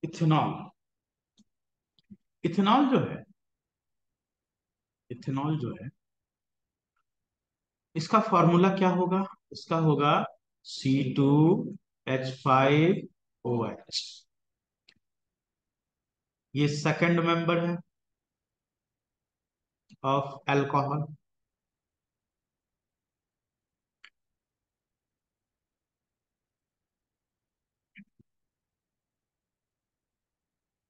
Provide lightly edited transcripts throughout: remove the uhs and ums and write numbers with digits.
Ethanol. Ethanol जो है, ethanol जो है, इसका फॉर्मूला क्या होगा? इसका होगा C2H5OH। ये सेकंड मेंबर है ऑफ अल्कोहल।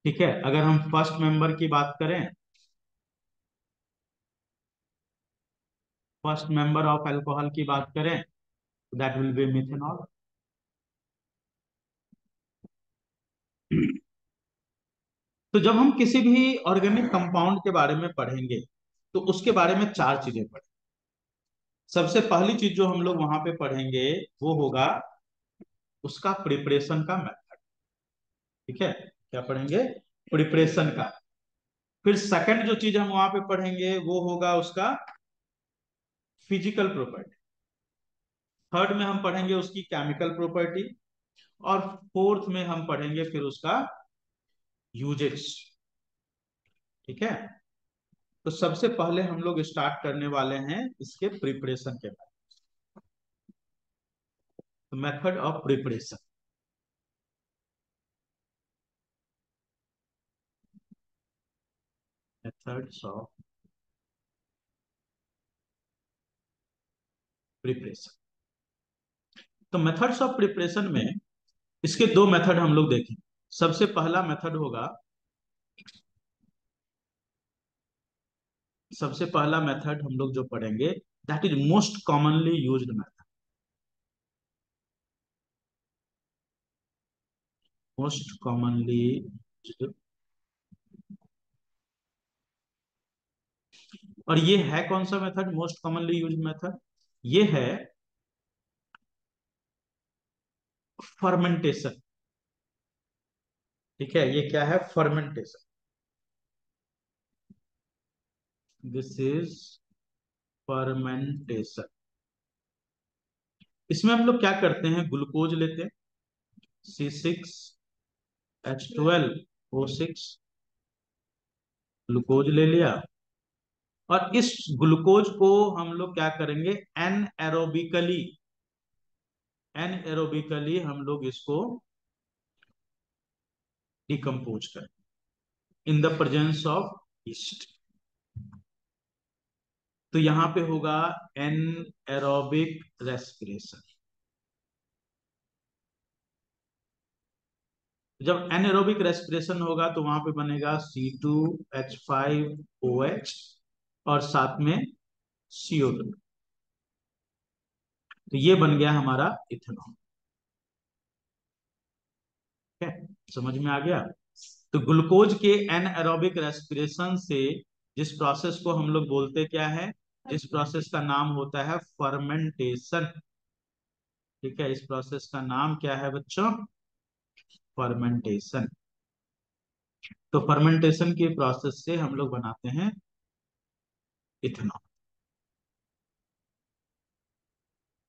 ठीक है, अगर हम फर्स्ट मेंबर की बात करें, फर्स्ट मेंबर ऑफ अल्कोहल की बात करें, दैट विल बी मिथेनॉल। तो जब हम किसी भी ऑर्गेनिक कंपाउंड के बारे में पढ़ेंगे तो उसके बारे में चार चीजें पढ़ेंगे। सबसे पहली चीज जो हम लोग वहां पे पढ़ेंगे वो होगा उसका प्रिपरेशन का मेथड। ठीक है, क्या पढ़ेंगे? प्रिपरेशन का। फिर सेकंड जो चीज हम वहां पे पढ़ेंगे वो होगा उसका फिजिकल प्रॉपर्टी। थर्ड में हम पढ़ेंगे उसकी केमिकल प्रॉपर्टी। और फोर्थ में हम पढ़ेंगे फिर उसका यूजेस। ठीक है, तो सबसे पहले हम लोग स्टार्ट करने वाले हैं इसके प्रिपरेशन के बाद। तो method of preparation. Methods of preparation. तो मेथड्स ऑफ प्रिपरेशन में इसके दो मेथड हम लोग देखेंगे। सबसे पहला मेथड होगा, सबसे पहला मेथड हम लोग जो पढ़ेंगे that is most commonly used method. Most commonly used. और ये है कौन सा method most commonly used method? ये है फर्मेंटेशन। ठीक है, ये क्या है? फर्मेंटेशन। This is fermentation. इसमें हम लोग क्या करते हैं, ग्लूकोज लेते हैं, C6H12O6, ग्लूकोज ले लिया। और इस ग्लूकोज को हम लोग क्या करेंगे, एन एरोबिकली, एन एरोबिकली हम लोग इसको डिकम्पोज करें इन द प्रेजेंस ऑफ ईस्ट। तो यहां पे होगा एन एरोबिक रेस्पिरेशन। जब एनएरोबिक रेस्पिरेशन होगा तो वहां पे बनेगा C2H5OH और साथ में CO2। तो ये बन गया हमारा इथेनॉल। ठीक है, समझ में आ गया? तो ग्लूकोज के एनएरोबिक रेस्पिरेशन से जिस प्रोसेस को हम लोग बोलते क्या है, जिस प्रोसेस का नाम होता है फर्मेंटेशन। ठीक है, इस प्रोसेस का नाम क्या है बच्चों? फर्मेंटेशन। तो फर्मेंटेशन के प्रोसेस से हम लोग बनाते हैं इथेनॉल।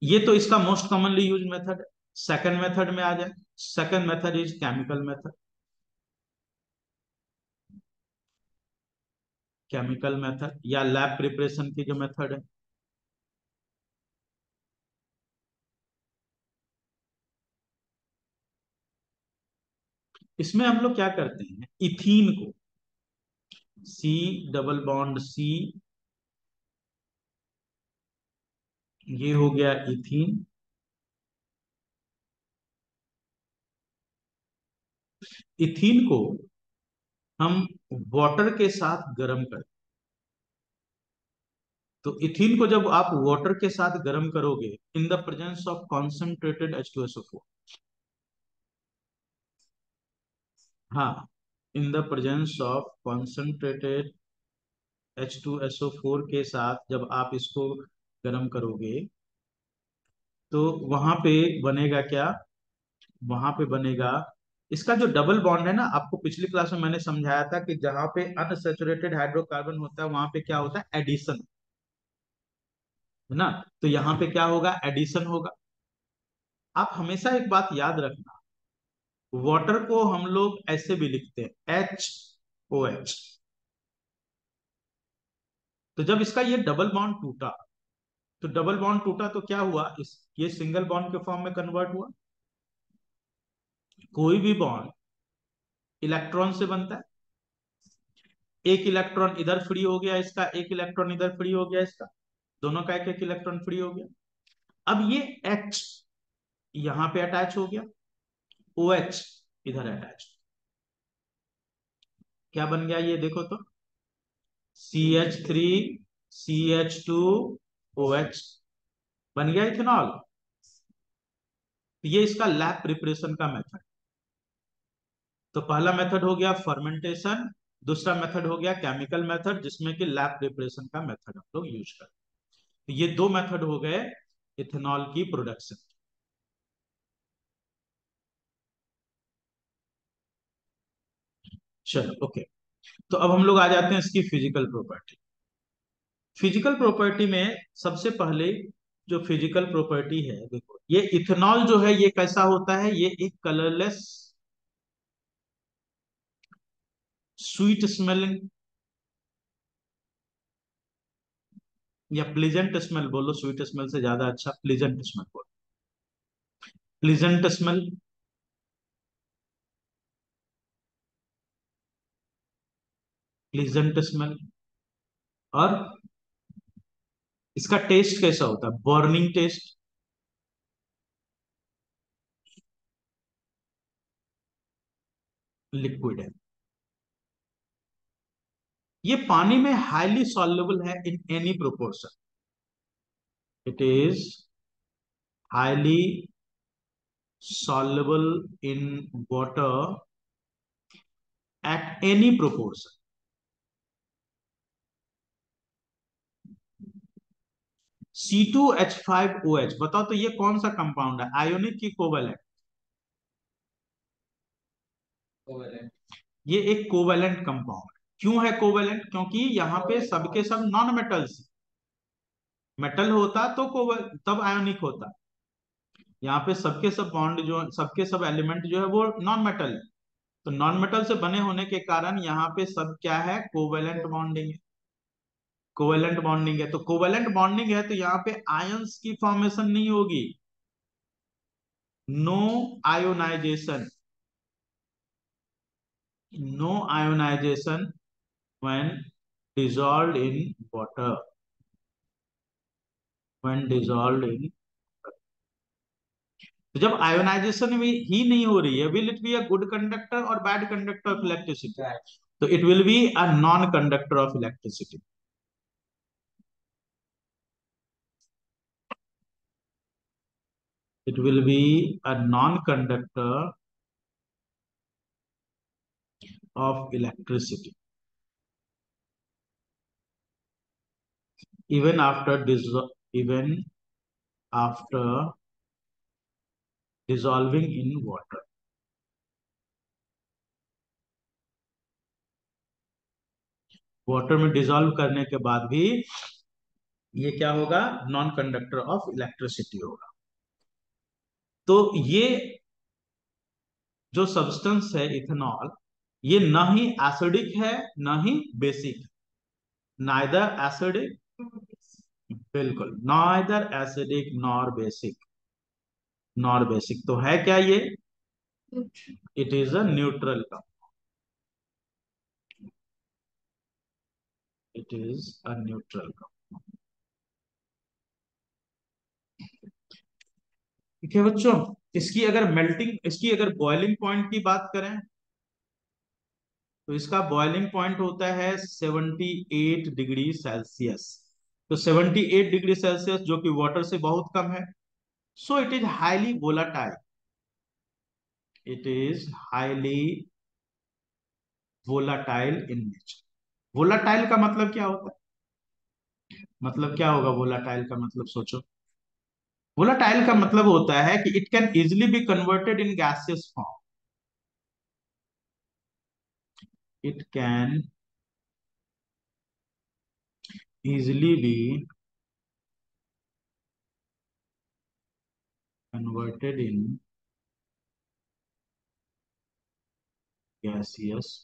ये तो इसका most commonly use method. Second method में आ जाए। Second method is chemical method. Chemical method या लैब प्रिपरेशन की जो मेथड है। इसमें हम लोग क्या करते हैं, इथीन को, C डबल बॉन्ड C, ये हो गया इथीन। इथीन को हम वाटर के साथ गर्म करते। तो इथीन को जब आप वाटर के साथ गर्म करोगे in the presence of concentrated H2SO4। हाँ, इन the presence of concentrated H2SO4 के साथ जब आप इसको गर्म करोगे तो वहां पे बनेगा क्या? वहां पे बनेगा इसका जो डबल बॉन्ड है ना, आपको पिछली क्लास में मैंने समझाया था कि जहां पे अनसैचुरेटेड हाइड्रोकार्बन होता है वहां पे क्या होता है, एडिशन। है ना? तो यहाँ पे क्या होगा, एडिशन होगा। आप हमेशा एक बात याद रखना, वाटर को हम लोग ऐसे भी लिखते हैं HOH। तो जब इसका ये डबल बॉन्ड टूटा, तो डबल बॉन्ड टूटा तो क्या हुआ, इस ये सिंगल बॉन्ड के फॉर्म में कन्वर्ट हुआ। कोई भी बॉन्ड इलेक्ट्रॉन से बनता है। एक इलेक्ट्रॉन इधर फ्री हो गया इसका, एक इलेक्ट्रॉन इधर फ्री हो गया इसका, दोनों का एक एक इलेक्ट्रॉन फ्री हो गया। अब ये H यहां पे अटैच हो गया, OH इधर अटैच। क्या बन गया ये देखो तो, CH3CH2OH बन गया इथेनॉल। ये इसका लैब प्रिपरेशन का मेथड। तो पहला मेथड हो गया फर्मेंटेशन, दूसरा मेथड हो गया केमिकल मेथड, जिसमें कि लैब प्रिपरेशन का मेथड हम लोग यूज करते हैं। तो ये दो मेथड हो गए इथेनॉल की प्रोडक्शन। चलो ओके। तो अब हम लोग आ जाते हैं इसकी फिजिकल प्रॉपर्टी। फिजिकल प्रॉपर्टी में सबसे पहले जो फिजिकल प्रॉपर्टी है, देखो ये इथेनॉल जो है ये कैसा होता है, ये एक कलरलेस स्वीट स्मेलिंग, या प्लीजेंट स्मेल बोलो, स्वीट स्मेल से ज्यादा अच्छा प्लीजेंट स्मेल बोलो। Pleasant smell, pleasant smell. और इसका टेस्ट कैसा होता है, बर्निंग टेस्ट, लिक्विड है। ये पानी में हाईली सॉल्युबल है in any proportion. It is highly soluble in water at any proportion। C2H5OH, बताओ तो ये कौन सा कंपाउंड है, आयोनिक की कोवेलेंट? ये एक कोवेलेंट कंपाउंड। क्यों है कोवेलेंट, क्योंकि यहाँ पे सबके सब नॉन मेटल्स। मेटल होता तो कोवल तब आयोनिक होता। यहाँ पे सबके सब बॉन्ड जो, सबके सब एलिमेंट जो है वो नॉन मेटल है। तो नॉन मेटल से बने होने के कारण यहाँ पे सब क्या है, कोवेलेंट बॉन्डिंग है। कोवेलेंट बॉन्डिंग है, तो कोवेलेंट बॉन्डिंग है तो यहाँ पे आयंस की फॉर्मेशन नहीं होगी। No ionization, no ionization when dissolved in water, when dissolved in, तो जब आयोनाइजेशन भी ही नहीं हो रही है, will it be a good conductor और बैड कंडक्टर ऑफ इलेक्ट्रिसिटी? तो it will be a non conductor of electricity. It will be a non-conductor of electricity even after even after dissolving in water। Water में dissolve करने के बाद भी ये क्या होगा, नॉन कंडक्टर ऑफ इलेक्ट्रिसिटी होगा। तो ये जो सब्सटेंस है इथेनॉल, ये ना ही एसिडिक है ना ही बेसिक। नाइदर एसिडिक, बिल्कुल neither acidic nor basic, nor basic. तो है क्या ये, इट इज अ न्यूट्रल का, इट इज अ न्यूट्रल का। ठीक है बच्चों, इसकी अगर बॉइलिंग पॉइंट की बात करें, तो इसका बॉइलिंग पॉइंट होता है 78 डिग्री सेल्सियस। तो 78 डिग्री सेल्सियस जो कि वाटर से बहुत कम है। So it is highly volatile, it is highly volatile in nature. Volatile का मतलब क्या होता है, मतलब क्या होगा वोलाटाइल का मतलब, सोचो। वोलाटाइल का मतलब होता है कि it can easily be converted in gaseous form, it can easily be converted in gaseous.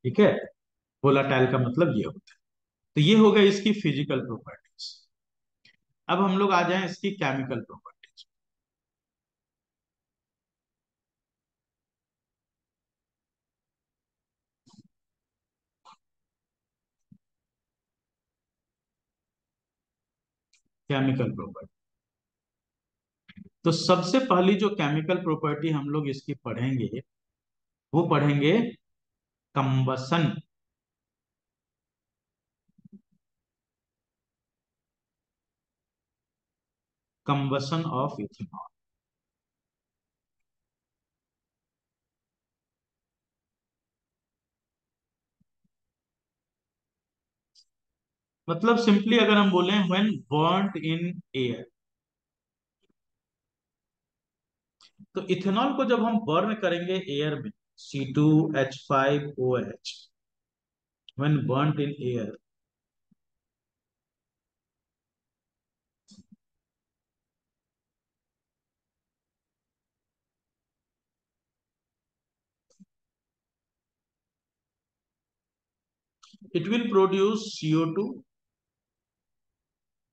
ठीक है। वोलाटाइल का मतलब ये होता है। तो ये हो गया इसकी फिजिकल प्रॉपर्टीज। अब हम लोग आ जाएं इसकी केमिकल प्रॉपर्टीज। Chemical property. तो सबसे पहली जो केमिकल प्रॉपर्टी हम लोग इसकी पढ़ेंगे, वो पढ़ेंगे कंबसन। Combustion of ethanol. मतलब सिंपली अगर हम बोलें, व्हेन बर्न्ड इन एयर। तो इथेनॉल को जब हम बर्न करेंगे एयर में, C2H5OH, when burned in air, it will produce CO2,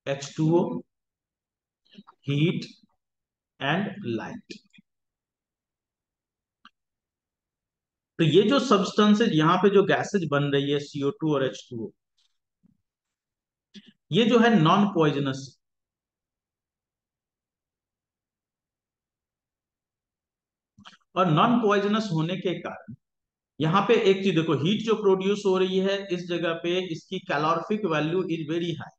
H2O, heat and light। तो ये जो सब्सटेंसेज यहाँ पे जो गैसेज बन रही है CO2 और H2O, ये जो है नॉन पॉइजनस। और नॉन पॉइजनस होने के कारण यहाँ पे एक चीज देखो, हीट जो प्रोड्यूस हो रही है इस जगह पे, इसकी calorific value is very high.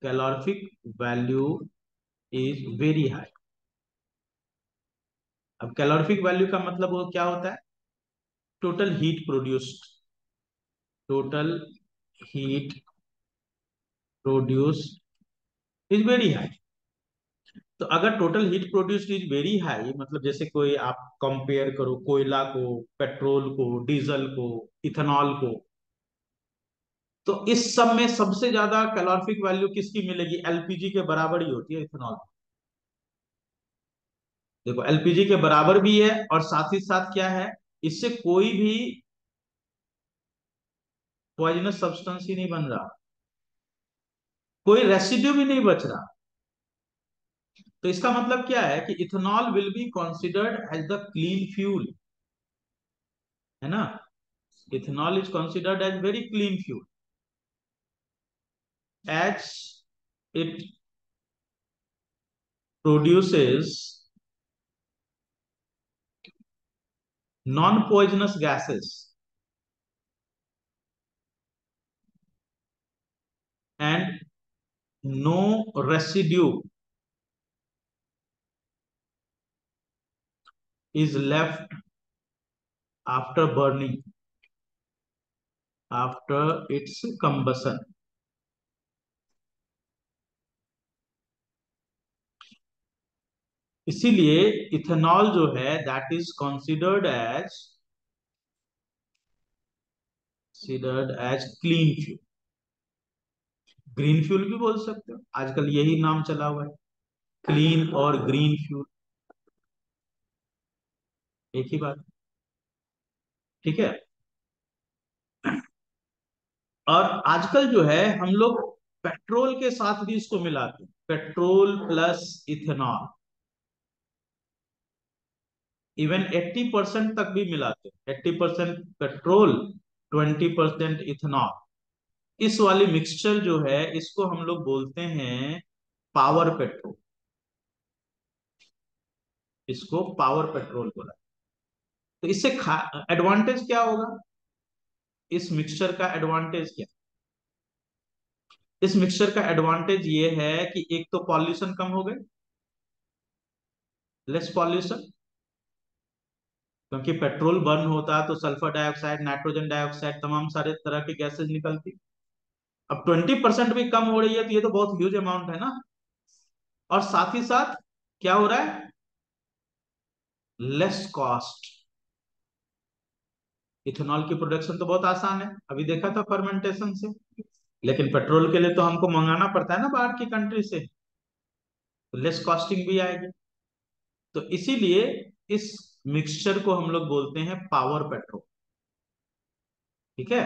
Calorific value is very high. अब कैलोरिफिक वैल्यू का मतलब वो क्या होता है? Total heat produced. Total heat produced is very high. तो अगर total heat produced is very high, मतलब जैसे कोई आप कंपेयर करो कोयला को, पेट्रोल को, डीजल को, इथेनॉल को, तो इस सब में सबसे ज्यादा कैलोरिफिक वैल्यू किसकी मिलेगी? एलपीजी के बराबर ही होती है इथेनॉल। देखो एलपीजी के बराबर भी है, और साथ ही साथ क्या है, इससे कोई भी पॉइजनस सब्सटेंस ही नहीं बन रहा, कोई रेसिड्यू भी नहीं बच रहा। तो इसका मतलब क्या है कि ethanol will be considered as the clean fuel, है ना। Ethanol is considered as very clean fuel, as it produces non-poisonous gases and no residue is left after burning, after its combustion। इसीलिए इथेनॉल जो है that is considered as clean fuel. Green fuel भी बोल सकते हो, आजकल यही नाम चला हुआ है, क्लीन और ग्रीन फ्यूल, एक ही बात। ठीक है। और आजकल जो है हम लोग पेट्रोल के साथ भी इसको मिलाते हैं, पेट्रोल प्लस इथेनॉल। इवन 80% तक भी मिलाते हैं, 80% पेट्रोल, 20% इथेनॉल। इस वाली मिक्सचर जो है इसको हम लोग बोलते हैं पावर पेट्रोल। इसको पावर पेट्रोल बोला। तो इससे एडवांटेज क्या होगा? इस मिक्सचर का एडवांटेज क्या? इस मिक्सचर का एडवांटेज ये है कि एक तो पॉल्यूशन कम हो गए, लेस पॉल्यूशन। क्योंकि पेट्रोल बर्न होता है तो सल्फर डाइऑक्साइड, नाइट्रोजन डाइऑक्साइड, तमाम सारे तरह की गैसेज निकलती। अब 20% भी कम हो रही है तो ये तो बहुत ह्यूज अमाउंट है ना। और साथ ही साथ क्या हो रहा है? Less cost. इथेनॉल की प्रोडक्शन तो बहुत आसान है, अभी देखा था फर्मेंटेशन से। लेकिन पेट्रोल के लिए तो हमको मंगाना पड़ता है ना बाहर की कंट्री से, तो लेस कॉस्टिंग भी आएगी। तो इसीलिए इस मिक्सचर को हम लोग बोलते हैं पावर पेट्रोल। ठीक है,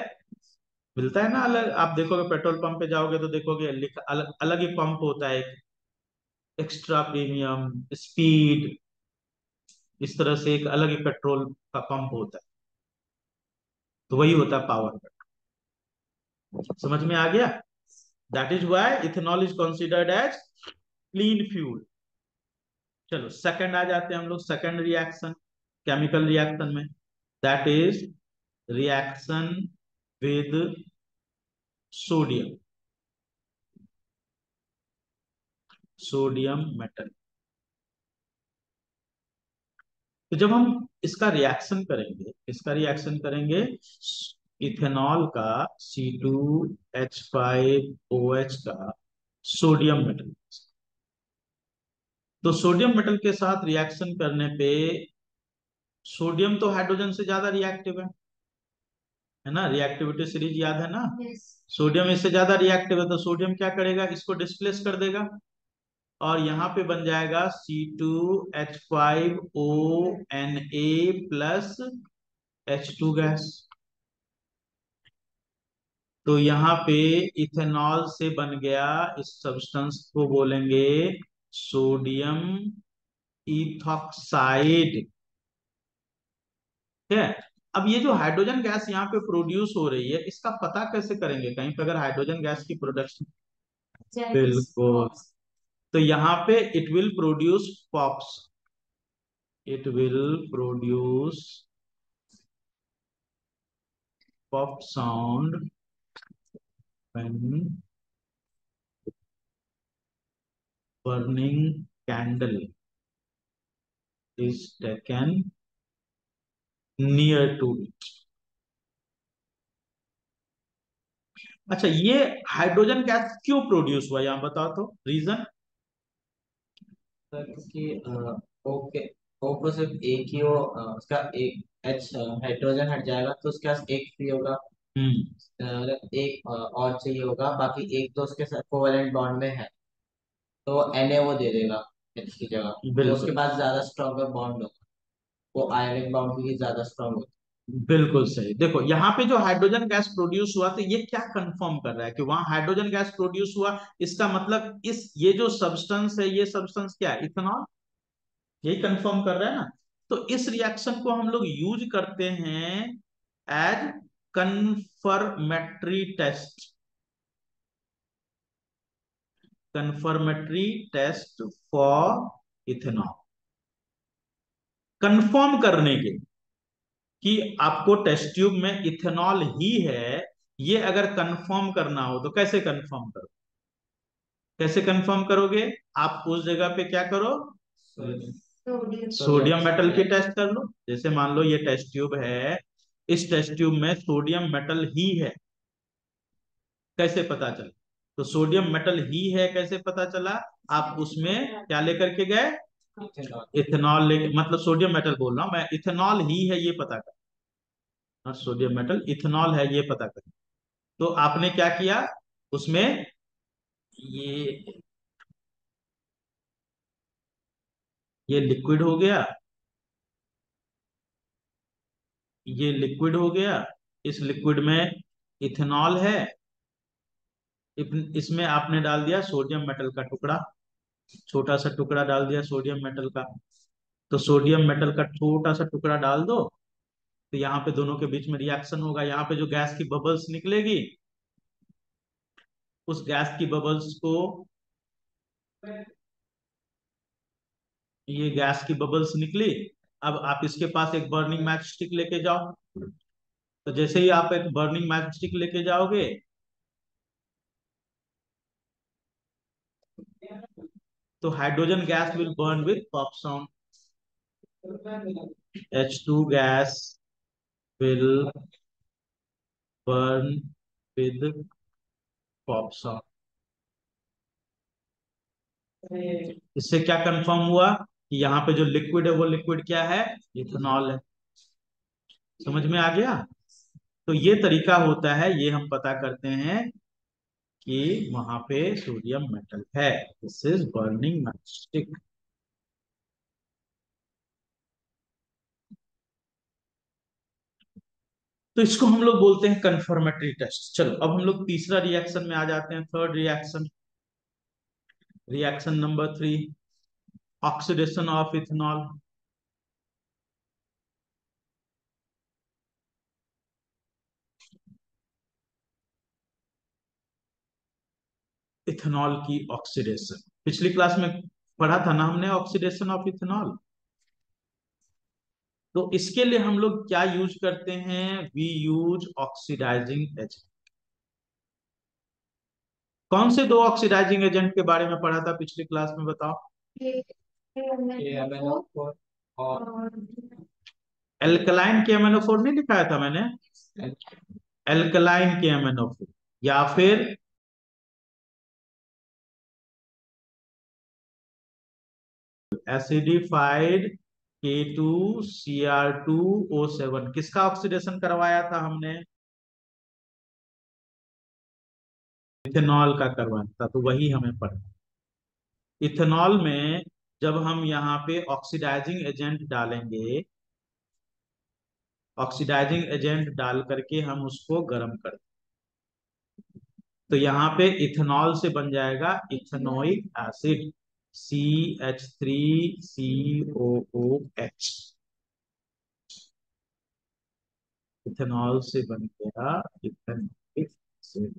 मिलता है ना अलग, आप देखोगे पेट्रोल पंप पे जाओगे तो देखोगे अलग अलग ही पंप होता है, एक्स्ट्रा प्रीमियम, स्पीड, इस तरह से एक अलग ही पेट्रोल का पंप होता है। तो वही होता है पावर पेट्रोल। समझ में आ गया? That is why ethanol is considered as clean fuel. चलो सेकंड आ जाते हैं हम लोग, सेकंड रिएक्शन केमिकल रिएक्शन में, that is reaction with sodium, sodium metal. तो जब हम इसका रिएक्शन करेंगे, इसका रिएक्शन करेंगे इथेनॉल का C2H5OH का सोडियम मेटल, तो सोडियम मेटल के साथ रिएक्शन करने पे सोडियम तो हाइड्रोजन से ज्यादा रिएक्टिव है ना, रिएक्टिविटी सीरीज याद है ना? yes. सोडियम इससे ज्यादा रिएक्टिव है, तो सोडियम क्या करेगा, इसको डिस्प्लेस कर देगा और यहाँ पे बन जाएगा C2H5ONA+ H2 गैस। तो यहाँ पे इथेनॉल से बन गया, इस सब्सटेंस को बोलेंगे सोडियम इथॉक्साइड। ठीक है, अब ये जो हाइड्रोजन गैस यहाँ पे प्रोड्यूस हो रही है, इसका पता कैसे करेंगे कहीं पे अगर हाइड्रोजन गैस की प्रोडक्शन? बिल्कुल, तो यहाँ पे it will produce pops, it will produce pop sound when burning candle is taken near to it। अच्छा, ये हाइड्रोजन गैस क्यों प्रोड्यूस हुआ यहाँ बताओ तो, रीजन? क्योंकि ओके, ओ को सिर्फ एक ही हो, उसका एक एच हाइड्रोजन हट जाएगा तो उसके पास एक फ्री होगा। मतलब एक और चाहिए होगा, बाकी एक तो उसके साथ कोवेलेंट बॉन्ड में है, तो Na वो दे देगा एच की जगह, जो उसके बिल्कुल पास ज्यादा स्ट्रॉन्गर बॉन्ड होगा, वो आयनिक बॉन्ड की ज्यादा स्ट्रॉन्ग होती बिल्कुल सही। देखो यहाँ पे जो हाइड्रोजन गैस प्रोड्यूस हुआ, तो ये क्या कंफर्म कर रहा है कि वहां हाइड्रोजन गैस प्रोड्यूस हुआ, इसका मतलब इस ये जो सब्सटेंस है, ये सब्सटेंस क्या है, इथेनॉल, यही कंफर्म कर रहा है ना। तो इस रिएक्शन को हम लोग यूज करते हैं as confirmatory test, confirmatory test for ethanol, confirm करने के कि आपको टेस्ट ट्यूब में इथेनॉल ही है, ये अगर कंफर्म करना हो तो कैसे कंफर्म करो, कैसे कंफर्म करोगे? आप उस जगह पे क्या करो, सोडियम मेटल की टेस्ट कर लो। जैसे मान लो ये टेस्ट ट्यूब है, इस टेस्ट ट्यूब में सोडियम मेटल ही है, कैसे पता चला? तो सोडियम मेटल ही है कैसे पता चला? आप उसमें क्या लेकर के गए, है। इथेनॉल लेके, मतलब सोडियम मेटल बोल रहा हूं मैं, इथेनॉल ही है ये पता कर, और सोडियम मेटल इथेनॉल है ये पता कर। तो आपने क्या किया उसमें, ये ये लिक्विड हो गया, ये लिक्विड हो गया, इस लिक्विड में इथेनॉल है, इसमें आपने डाल दिया सोडियम मेटल का टुकड़ा, छोटा सा टुकड़ा डाल दिया सोडियम मेटल का। तो सोडियम मेटल का छोटा सा टुकड़ा डाल दो, तो यहाँ पे दोनों के बीच में रिएक्शन होगा, यहाँ पे जो गैस की बबल्स निकलेगी, उस गैस की बबल्स को, ये गैस की बबल्स निकली, अब आप इसके पास एक बर्निंग मैच स्टिक लेके जाओ। तो जैसे ही आप एक बर्निंग मैच स्टिक लेके जाओगे, तो hydrogen gas will burn with pop sound, H2 gas will burn with pop song। इससे क्या कंफर्म हुआ कि यहाँ पे जो लिक्विड है वो लिक्विड क्या है, इथेनॉल है। समझ में आ गया? तो ये तरीका होता है, ये हम पता करते हैं कि वहां पे सोडियम मेटल है, दिस इज बर्निंग मैचस्टिक। तो इसको हम लोग बोलते हैं कंफर्मेटरी टेस्ट। चलो अब हम लोग तीसरा रिएक्शन में आ जाते हैं, third reaction. Reaction number 3, oxidation of ethanol. Ethanol की ऑक्सीडेशन पिछली क्लास में पढ़ा था ना हमने, ऑक्सीडेशन ऑफ इथेनॉल। तो इसके लिए हम लोग क्या यूज करते हैं? We use oxidising agent. कौन से दो ऑक्सीडाइजिंग एजेंट के बारे में पढ़ा था पिछली क्लास में, बताओ? KMnO4 और एल्कलाइन के एमएनओ4 नहीं लिखाया था मैंने? एल्कलाइन के एमएनओ4 या फिर एसिडिफाइड K2Cr2O7, किसका ऑक्सीडेशन करवाया था हमने? इथेनॉल का करवाया था, तो वही हमें पढ़ना। इथेनॉल में जब हम यहाँ पे ऑक्सीडाइजिंग एजेंट डालेंगे, ऑक्सीडाइजिंग एजेंट डाल करके हम उसको गर्म कर, तो यहाँ पे इथेनॉल से बन जाएगा इथेनोइक एसिड, CH3COOH। इथेनॉल से बन गया इथेनोइक एसिड।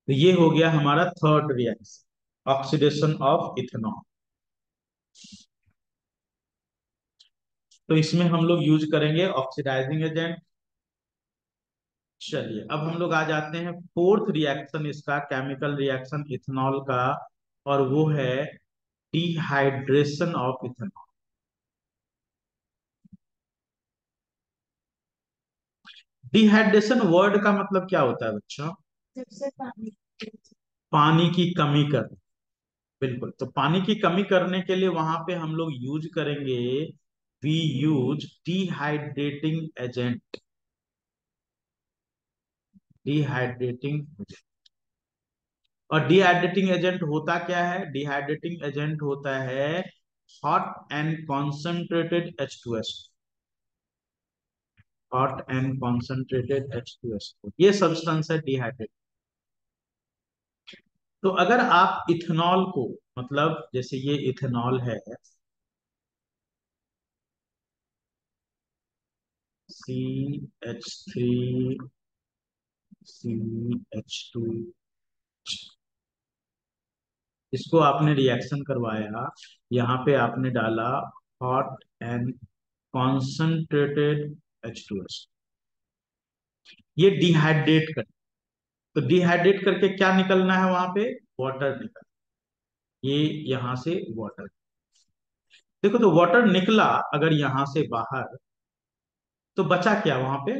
तो ये हो गया हमारा third reaction, oxidation of ethanol. तो इसमें हम लोग यूज करेंगे ऑक्सीडाइजिंग एजेंट। चलिए अब हम लोग आ जाते हैं फोर्थ रिएक्शन इसका, केमिकल रिएक्शन इथेनॉल का, और वो है dehydration of ethanol. Dehydration word का मतलब क्या होता है बच्चों? सबसे पानी। पानी की कमी कर, बिल्कुल। तो पानी की कमी करने के लिए वहां पे हम लोग यूज करेंगे, we use dehydrating agent. Dehydrating, और डिहाइड्रेटिंग एजेंट होता क्या है? डिहाइड्रेटिंग एजेंट होता है hot and concentrated H2S। Hot and concentrated H2S, ये सब्सटेंस है डिहाइड्रेट। तो अगर आप इथेनॉल को, मतलब जैसे ये इथेनॉल है, CH3CH2, इसको आपने रिएक्शन करवाया, यहाँ पे आपने डाला हॉट एंड कॉन्सेंट्रेटेड H2S, ये डिहाइड्रेट कर, तो डिहाइड्रेट करके क्या निकलना है वहां पे? वाटर निकल, ये यहां से वाटर, देखो तो वाटर निकला अगर यहां से बाहर, तो बचा क्या वहां पे?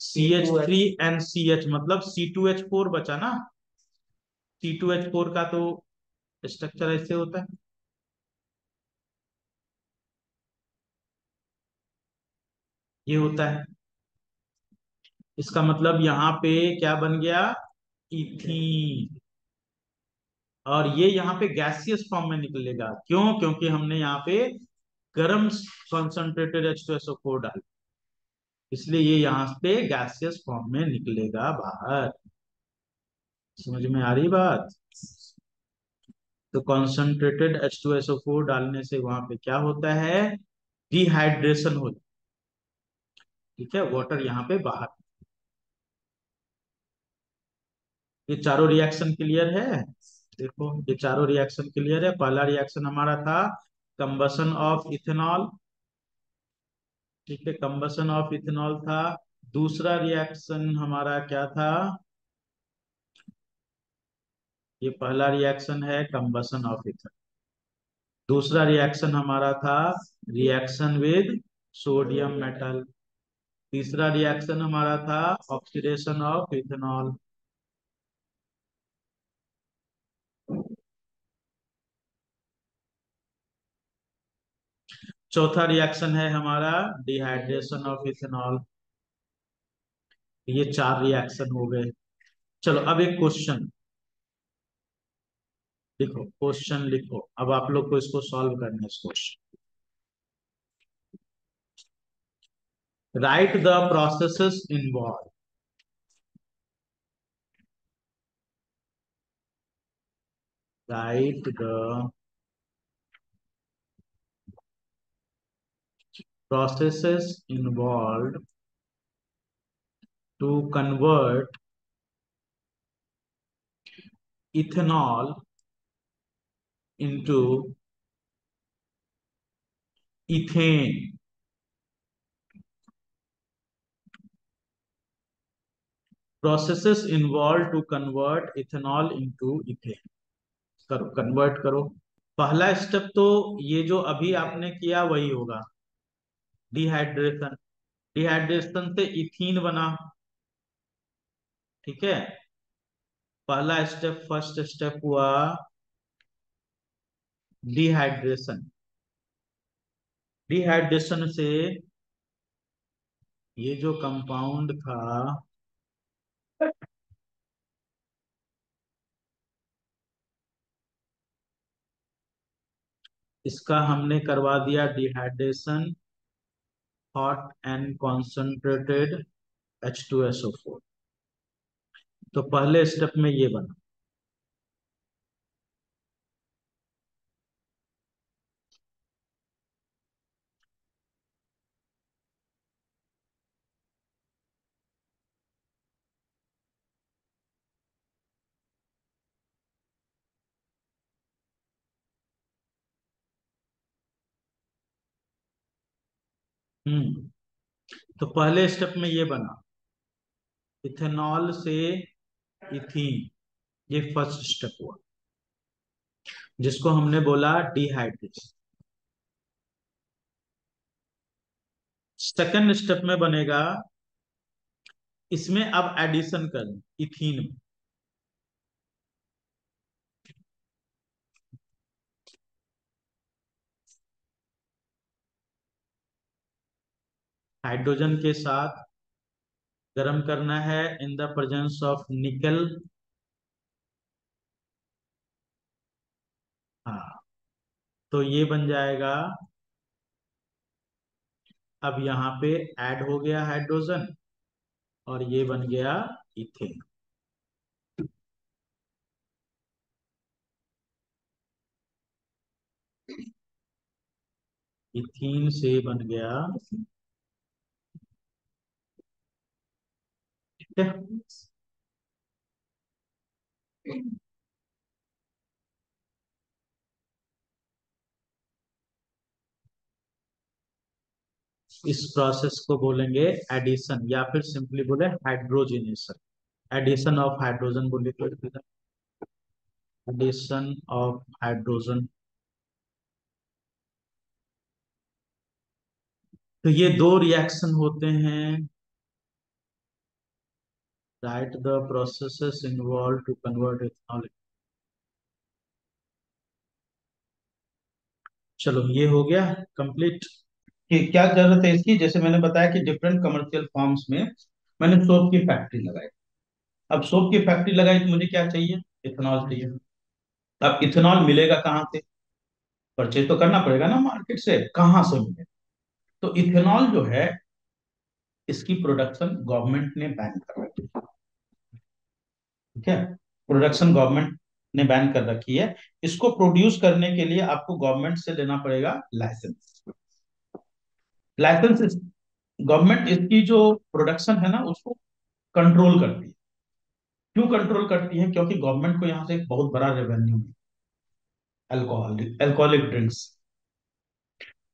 CH3NCH, मतलब C2H4 बचा ना। C2H4 का तो स्ट्रक्चर ऐसे होता है, ये होता है। इसका मतलब यहाँ पे क्या बन गया? इथीन। और ये यहाँ पे गैसियस फॉर्म में निकलेगा, क्यों? क्योंकि हमने यहाँ पे गर्म कॉन्सेंट्रेटेड H2SO4 डाल, इसलिए ये यहाँ पे गैसियस फॉर्म में निकलेगा बाहर। समझ में आ रही बात? तो कॉन्सेंट्रेटेड H2SO4 डालने से वहां पे क्या होता है? डिहाइड्रेशन हो जाता है, ठीक है, वाटर यहाँ पे बाहर। ये चारों रिएक्शन क्लियर है? देखो ये चारों रिएक्शन क्लियर है। पहला रिएक्शन हमारा था कंबसन ऑफ इथेनॉल, ठीक है, कंबसन ऑफ इथेनॉल था। दूसरा रिएक्शन हमारा क्या था? ये पहला रिएक्शन है कंबसन ऑफ इथेनॉल। दूसरा रिएक्शन हमारा था रिएक्शन विद सोडियम मेटल। तीसरा रिएक्शन हमारा था ऑक्सीडेशन ऑफ इथेनॉल। चौथा रिएक्शन है हमारा डिहाइड्रेशन ऑफ इथेनॉल। ये चार रिएक्शन हो गए। चलो अब एक क्वेश्चन लिखो, क्वेश्चन लिखो, अब आप लोग को इसको सॉल्व करना है इस question. Right the processes involve, right the processes involved to convert ethanol into ethane. Processes involved to convert ethanol into ethane. करो, कन्वर्ट करो। पहला स्टेप तो ये जो अभी आपने किया वही होगा, डिहाइड्रेशन। डिहाइड्रेशन से इथीन बना, ठीक है। पहला स्टेप, फर्स्ट स्टेप हुआ डिहाइड्रेशन। डिहाइड्रेशन से ये जो कंपाउंड था, इसका हमने करवा दिया dehydration, hot and concentrated H2SO4। तो पहले स्टेप में ये बना। तो पहले स्टेप में ये बना, इथेनॉल से इथीन, ये फर्स्ट स्टेप हुआ, जिसको हमने बोला डिहाइड्रेशन। सेकंड स्टेप में बनेगा, इसमें अब एडिशन कर इथीन में। हाइड्रोजन के साथ गर्म करना है इन द प्रेजेंस ऑफ निकल। हाँ, तो ये बन जाएगा। अब यहाँ पे ऐड हो गया हाइड्रोजन और ये बन गया इथेन। इथीन से बन गया, ठीक है। इस प्रोसेस को बोलेंगे एडिशन, या फिर सिंपली बोले हाइड्रोजनेशन। एडिशन ऑफ हाइड्रोजन बोले तो, एडिशन ऑफ हाइड्रोजन। तो ये दो रिएक्शन होते हैं। Right the processes involve to convert ethanol. चलो ये हो गया कंप्लीट। कि क्या जरूरत है इसकी, जैसे मैंने बताया कि डिफरेंट कमर्शियल फॉर्म्स में मैंने सोप की फैक्ट्री लगाई। अब सोप की फैक्ट्री लगाई तो मुझे क्या चाहिए, इथेनॉल चाहिए। अब इथेनॉल मिलेगा कहाँ से, परचेज तो करना पड़ेगा ना मार्केट से, कहाँ से मिलेगा। तो इथेनॉल जो है, इसकी प्रोडक्शन गवर्नमेंट ने बैन कर रखी है, ठीक है। प्रोडक्शन गवर्नमेंट ने बैन कर रखी है। इसको प्रोड्यूस करने के लिए आपको गवर्नमेंट से लेना पड़ेगा लाइसेंस। लाइसेंस गवर्नमेंट इसकी जो प्रोडक्शन है ना उसको कंट्रोल करती है। क्यों कंट्रोल करती है, क्योंकि गवर्नमेंट को यहाँ से एक बहुत बड़ा रेवेन्यू है, अल्कोहलिक ड्रिंक्स।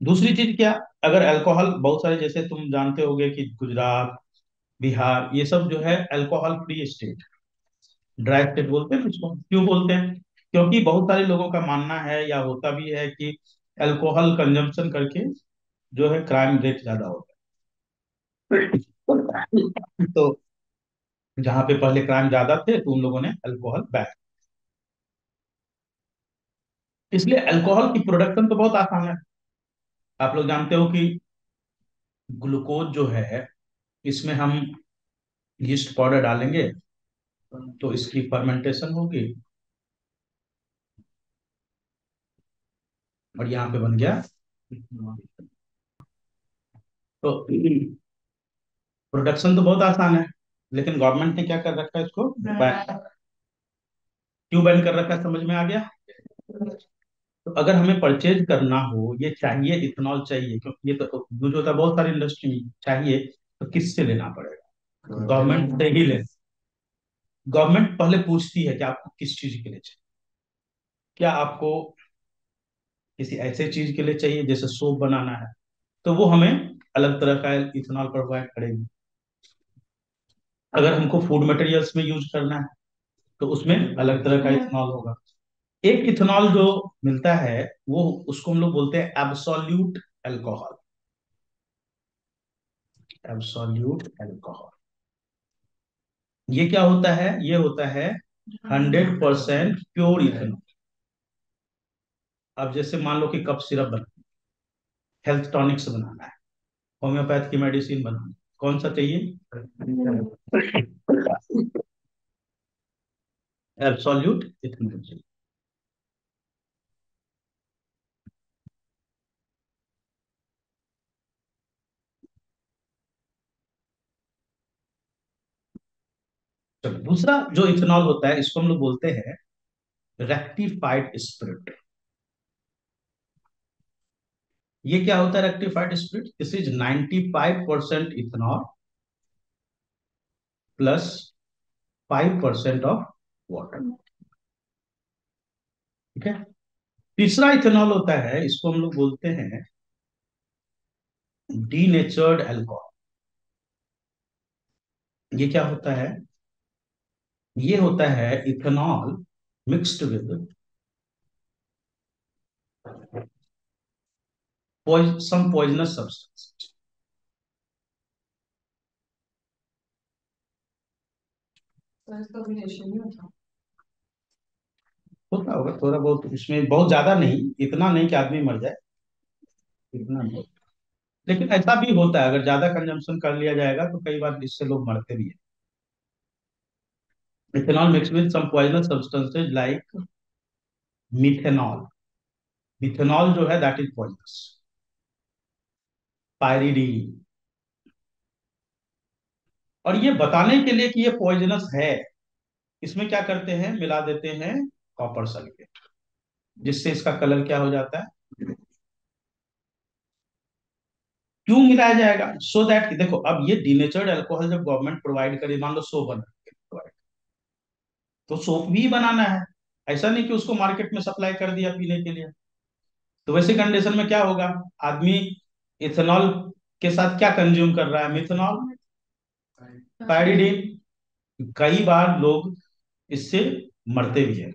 दूसरी चीज क्या, अगर अल्कोहल बहुत सारे, जैसे तुम जानते होगे कि गुजरात, बिहार, ये सब जो है alcohol free state, dry state बोलते हैं इसको। क्यों बोलते हैं, क्योंकि बहुत सारे लोगों का मानना है या होता भी है कि अल्कोहल कंजम्पशन करके जो है क्राइम रेट ज्यादा होता है। तो जहां पे पहले क्राइम ज्यादा थे तो उन लोगों ने अल्कोहल बैन। इसलिए अल्कोहल की प्रोडक्शन तो बहुत आसान है। आप लोग जानते हो कि ग्लूकोज जो है, इसमें हम यीस्ट पाउडर डालेंगे तो इसकी फर्मेंटेशन होगी और यहाँ पे बन गया। तो प्रोडक्शन तो बहुत आसान है, लेकिन गवर्नमेंट ने क्या कर रखा है इसको बैन। क्यों बैन कर रखा है, समझ में आ गया? तो अगर हमें परचेज करना हो, ये चाहिए, इथेनॉल चाहिए, क्योंकि ये तो यूज होता है बहुत सारी इंडस्ट्री में चाहिए, तो किससे लेना पड़ेगा? गवर्नमेंट से ही ले। गवर्नमेंट पहले पूछती है कि आपको किस चीज के लिए चाहिए। क्या आपको किसी ऐसे चीज के लिए चाहिए जैसे सोप बनाना है, तो वो हमें अलग तरह का इथेनॉल प्रोवाइड करेगी। अगर हमको फूड मटेरियल्स में यूज करना है, तो उसमें अलग तरह का इथेनॉल होगा। एक इथेनॉल जो मिलता है, वो उसको हम लोग बोलते हैं एब्सोल्यूट अल्कोहल। एब्सोल्यूट अल्कोहल, ये क्या होता है? ये होता है 100% प्योर इथेनॉल। अब जैसे मान लो कि कफ सिरप बना, हेल्थ टॉनिक्स बनाना है, होम्योपैथ की मेडिसिन बनाना है, कौन सा चाहिए? एब्सोल्यूट इथेनॉल चाहिए। चलो, दूसरा जो इथेनॉल होता है, इसको हम लोग बोलते हैं रेक्टिफाइड स्पिरिट। ये क्या होता है rectified spirit? This is 95% ethanol plus 5% of water. ठीक है। तीसरा इथेनॉल होता है, इसको हम लोग बोलते हैं डीनेचर्ड अल्कोहल। ये क्या होता है? ये होता है ethanol mixed with some poisonous substance. तो इसका रिलेशन नहीं होता। होता होगा थोड़ा बहुत, इसमें बहुत ज्यादा नहीं, इतना नहीं कि आदमी मर जाए, इतना नहीं। लेकिन ऐसा भी होता है, अगर ज्यादा कंजम्पशन कर लिया जाएगा तो कई बार इससे लोग मरते भी हैं। Ethanol mix with some poisonous substances like methanol. Methanol जो है दैट इज पॉइजनस। पायरिडीन। और ये बताने के लिए कि ये पॉइजनस है, इसमें क्या करते हैं, मिला देते हैं कॉपर सल्फेट, जिससे इसका कलर क्या हो जाता है। क्यों मिलाया जाएगा? सो दैट, देखो अब ये डीनेचर्ड अल्कोहल जब गवर्नमेंट प्रोवाइड करे, मान लो सोप बना, तो सोप भी बनाना है। ऐसा नहीं कि उसको मार्केट में सप्लाई कर दिया पीने के लिए। तो वैसे कंडीशन में क्या होगा? आदमी इथेनॉल के साथ क्या कंज्यूम कर रहा है? Methanol, pyridine. कई बार लोग इससे मरते भी हैं।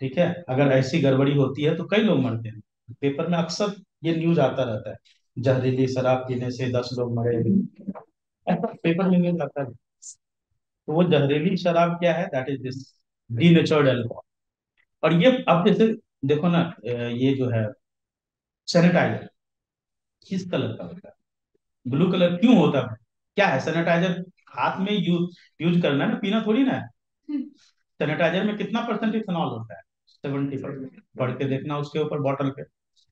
ठीक है, अगर ऐसी गड़बड़ी होती है तो कई लोग मरते हैं। पेपर में अक्सर ये न्यूज आता रहता है, जहरीली शराब पीने से 10 लोग मरे, ऐसा पेपर में न्यूज आता है। तो वो जहरीली शराब क्या है? That is this denatured alcohol. और ये अब जैसे देखो ना, ये जो है सैनिटाइजर, किस कलर का होता है? ब्लू कलर क्यों होता है? क्या है सैनिटाइजर? हाथ में यूज यूज करना है ना, पीना थोड़ी ना है। सैनिटाइजर में कितना परसेंट इथेनॉल होता है? 70%। पढ़ के देखना उसके ऊपर बॉटल पे,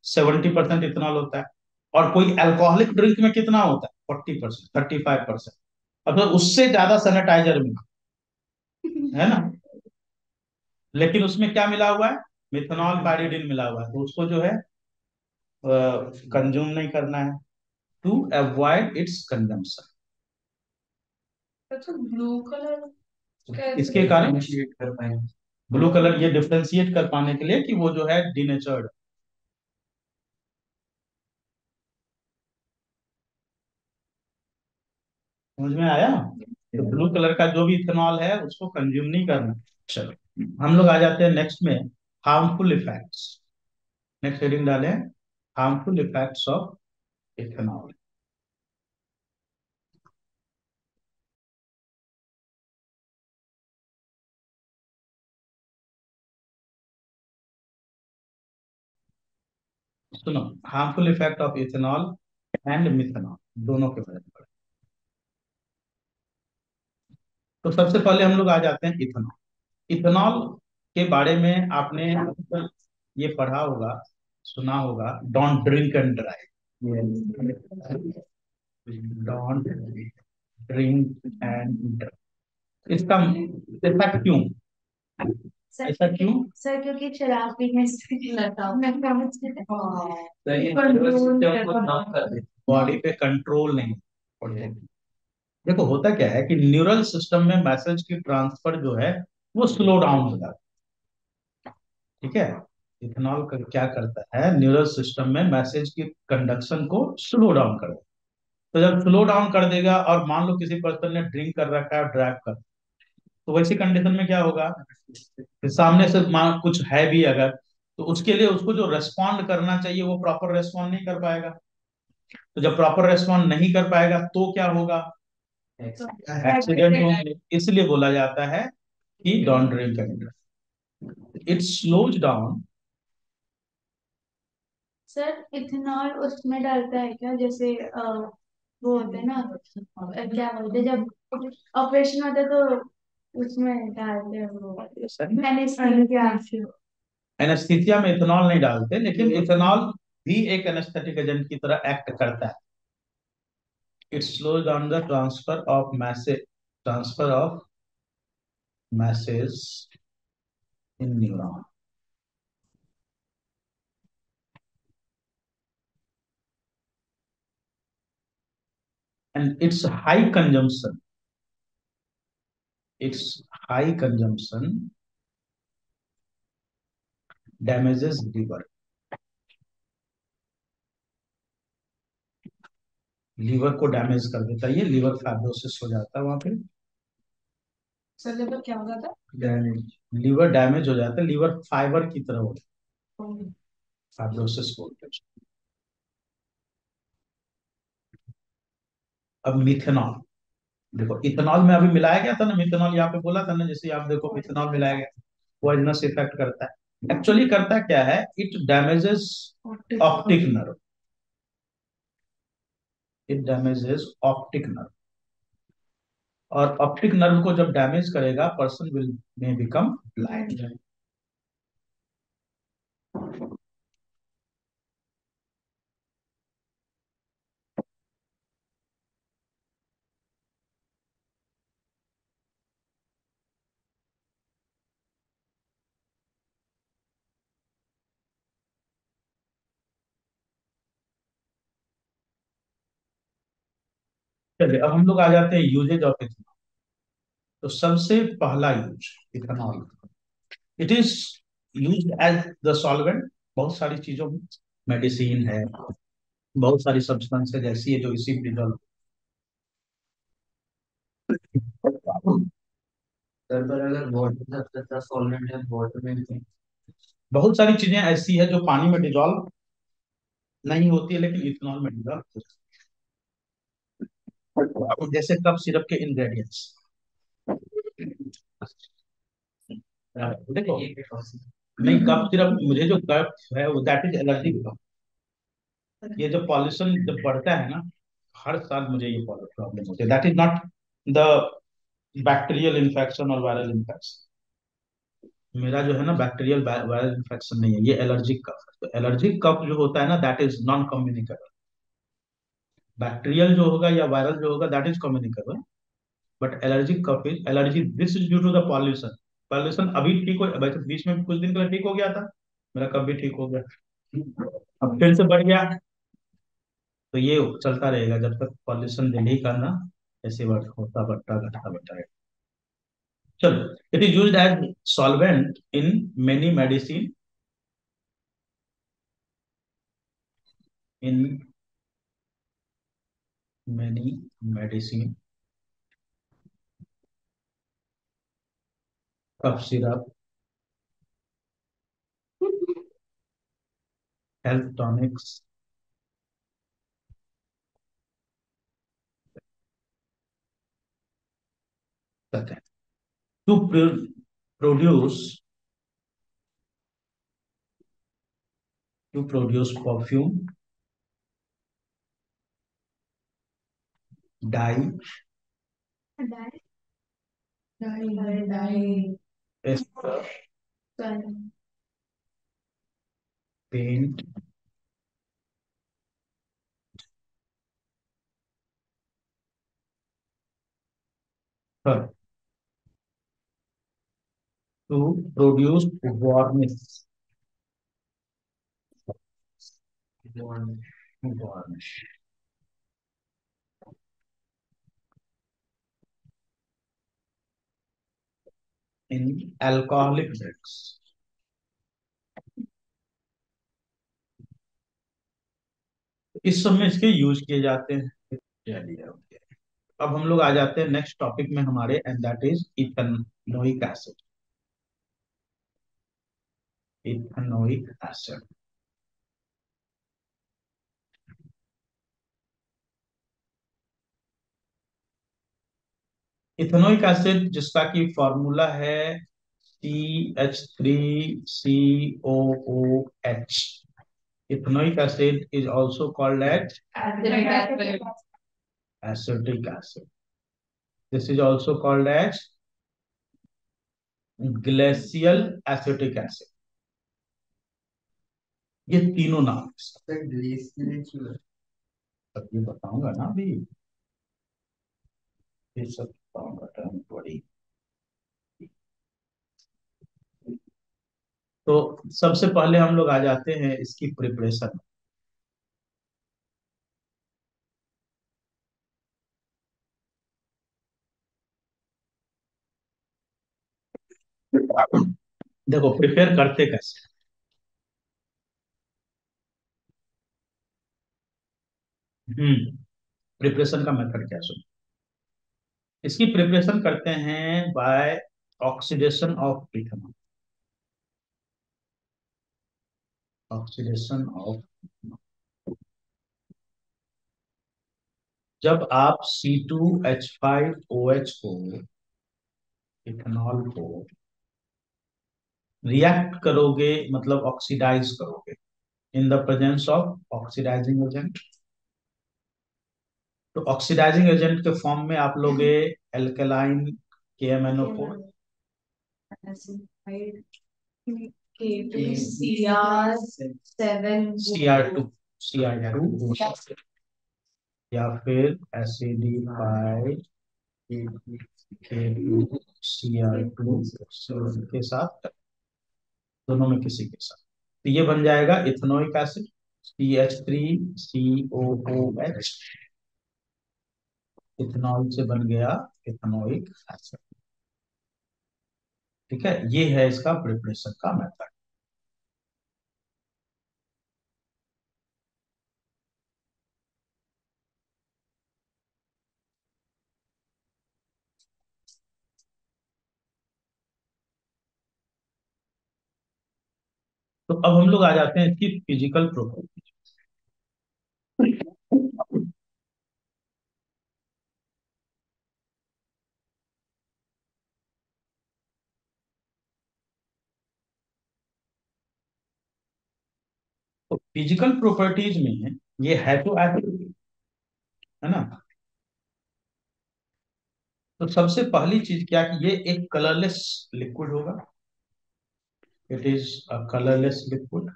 70% इथेनॉल होता है। और कोई अल्कोहलिक ड्रिंक में कितना होता है? 40%, 35%। अब तो उससे ज्यादा सैनिटाइजर में, है ना? लेकिन उसमें क्या मिला हुआ है? मिथेनॉल पायरिडिन मिला हुआ है, तो उसको जो है कंज्यूम नहीं करना है, टू अवॉइड इट्स कंजम्पशन। अच्छा, ब्लू कलर इसके कारण कर पाएंगे ब्लू कलर, ये डिफ्रेंशिएट कर पाने के लिए कि वो जो है डिनेचर्ड। समझ में आया? तो ब्लू कलर का जो भी इथेनॉल है उसको कंज्यूम नहीं करना। चलो, हम लोग आ जाते हैं नेक्स्ट में, हार्मफुल इफेक्ट्स। नेक्स्ट हेडिंग डालें, हार्मफुल इफेक्ट्स ऑफ इथेनॉल। सुनो, harmful effect of ethanol and methanol, दोनों के बारे में। तो सबसे पहले हम लोग आ जाते हैं इथेनॉल। इथेनॉल के बारे में आपने अक्सर ये पढ़ा होगा, सुना होगा, don't drink and drive. Don't drink and, इसका ऐसा क्यों, सर ऐसा क्यों? सर क्योंकि शराब पीने से नशा बॉडी पे कंट्रोल नहीं पड़ता। देखो होता क्या है कि न्यूरल सिस्टम में मैसेज की ट्रांसफर जो है वो स्लो डाउन हो जाता है, ठीक है। इथेनॉल क्या करता है, न्यूरल सिस्टम में मैसेज की कंडक्शन को स्लो डाउन कर देता है। तो जब स्लो डाउन कर देगा और मान लो किसी पर्सन ने ड्रिंक कर रखा है और ड्राइव कर, तो वैसी कंडीशन में क्या होगा कि सामने से मान कुछ है भी अगर, तो उसके लिए उसको जो रेस्पॉन्ड करना चाहिए वो प्रॉपर रेस्पॉन्ड नहीं कर पाएगा। तो जब प्रॉपर रेस्पॉन्ड नहीं कर पाएगा तो क्या होगा, एक्सीडेंट होंगे। इसलिए बोला जाता है कि don't drink and drive, it slows down. Sir ethanol उसमें डालता है क्या, जैसे वो होते हैं ना, क्या बोलते हैं जब ऑपरेशन होता है तो उसमें डालते हैं वो एनेस्थीसिया। एनेस्थीसिया में इथेनॉल नहीं डालते, लेकिन इथेनॉल भी एक एनेस्थेटिक एजेंट की तरह एक्ट करता है। It slows down the transfer of message in neuron, and its high consumption damages liver, liver को डैमेज कर देता है, ये लीवर फाइब्रोसिस हो जाता है वहां पे। सर लिवर क्या होगा था? डैमेज, लीवर डैमेज हो जाता है, लीवर फाइबर की तरह हो जाता है, फाइब्रोसिस बोलते हैं। अब मिथेनॉल, देखो इथेनॉल में अभी मिलाया गया था ना, मिथेनॉल यहाँ पे बोला था ना, जैसे आप देखो मिथेनॉल मिलाया गया, पॉइजनस इफेक्ट करता है। एक्चुअली करता क्या है, it damages optic nerve, it damages optic nerve, और ऑप्टिक नर्व को जब डैमेज करेगा person will may become blind. चलिए अब हम लोग आ जाते हैं यूजेज ऑफ इथेनॉल। तो सबसे पहला use ethanol, it is used as the solvent बहुत सारी चीजों में, मेडिसिन है, बहुत सारी सब्सटेंसेज ऐसी है जो इसी में डिजोल्व। सर पर अगर वाटर सबसे अच्छा सॉल्वेंट है वाटर में भी। बहुत सारी चीजें ऐसी है जो पानी में डिजोल्व नहीं होती है लेकिन इथेनॉल में डिजोल्व होती है, जैसे कप सिरप के इंग्रेडिएंट्स। देखो नहीं, कप सिरप, मुझे जो कप है वो दैट इज एलर्जी कप। ये जो पॉल्यूशन जब बढ़ता है ना, हर साल मुझे ये प्रॉब्लम होती है, that is not the bacterial infection और वायरल इन्फेक्शन। मेरा जो है ना बैक्टीरियल वायरल इन्फेक्शन नहीं है, ये एलर्जिक कफ है। तो एलर्जिक कफ जो होता है ना that is non communicable, bacterial जो होगा या वायरल जो होगा that is communicable, but allergic cough is allergy, this is due to the pollution. Pollution अभी ठीक हो, वैसे बीच में कुछ दिन पहले ठीक हो गया था, मेरा कफ भी ठीक हो गया, अब फिर से बढ़ गया। तो ये चलता रहेगा जब तक पॉल्यूशन दिल्ली का ना ऐसे वर्क होता बढ़ता घटता बढ़ता है। चलो, it is used as solvent in many medicine, in many medicine, cough syrup, health tonics, तक है। To produce to produce perfume, dye, dye dye dye paint, to produce varnish, varnish in alcoholic drinks. इस समय इसके use किए जाते हैं। चलिए okay. अब हम लोग आ जाते हैं नेक्स्ट टॉपिक में हमारे, and that is ethanoic acid. Ethanoic acid, ethanoic acid जिसका की फॉर्मूला है CH3COOH। Ethanoic acid is also called as acetic acid. This is also called as glacial acetic acid. ये तीनों नाम अभी बताऊंगा ना, अभी ये सब बताऊंगा टर्म बड़ी। तो सबसे पहले हम लोग आ जाते हैं इसकी प्रिपरेशन। देखो प्रिपेयर करते कैसे। प्रिपरेशन का मेथड क्या सुन। इसकी प्रिपरेशन करते हैं by oxidation of ethanol. Oxidation of, जब आप C2H5OH को, इथेनॉल को रिएक्ट करोगे, मतलब ऑक्सीडाइज करोगे in the presence of oxidising agent, तो ऑक्सीडाइजिंग एजेंट के फॉर्म में आप लोगे एल्केलाइन KMnO4, Cr2 या फिर एसिडिफाइड K2Cr2 के साथ, दोनों में किसी के साथ, तो ये बन जाएगा इथेनोइक एसिड CH3COOH। इथेनॉल से बन गया इथेनोइक एसिड। ठीक है, ये है इसका प्रिपरेशन का मेथड। तो अब हम लोग आ जाते हैं इसकी फिजिकल प्रॉपर्टी। तो फिजिकल प्रॉपर्टीज में ये है तो एसिड, है ना। तो सबसे पहली चीज क्या कि ये एक कलरलेस लिक्विड होगा। It is a colourless liquid.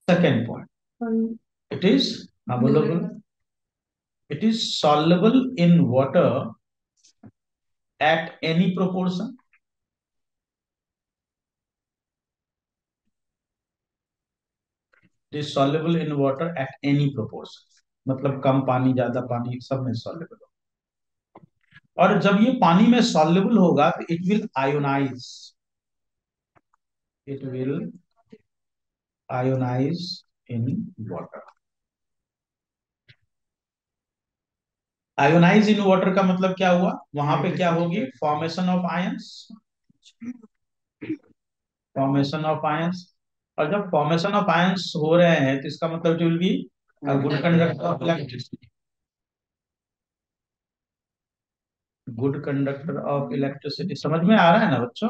Second point, it is, हाँ बोलो बोलो, it is soluble in water at any proportion। It is soluble in water at any proportion, मतलब कम पानी ज्यादा पानी सब में soluble हो। और जब ये पानी में soluble होगा तो it will ionise, it will ionise in water. Ionise in water का मतलब क्या हुआ, वहां पे क्या होगी, formation of ions, formation of ions. और जब फॉर्मेशन ऑफ आयंस हो रहे हैं तो इसका मतलब it will be good conductor of electricity, good conductor of electricity. समझ में आ रहा है ना बच्चों,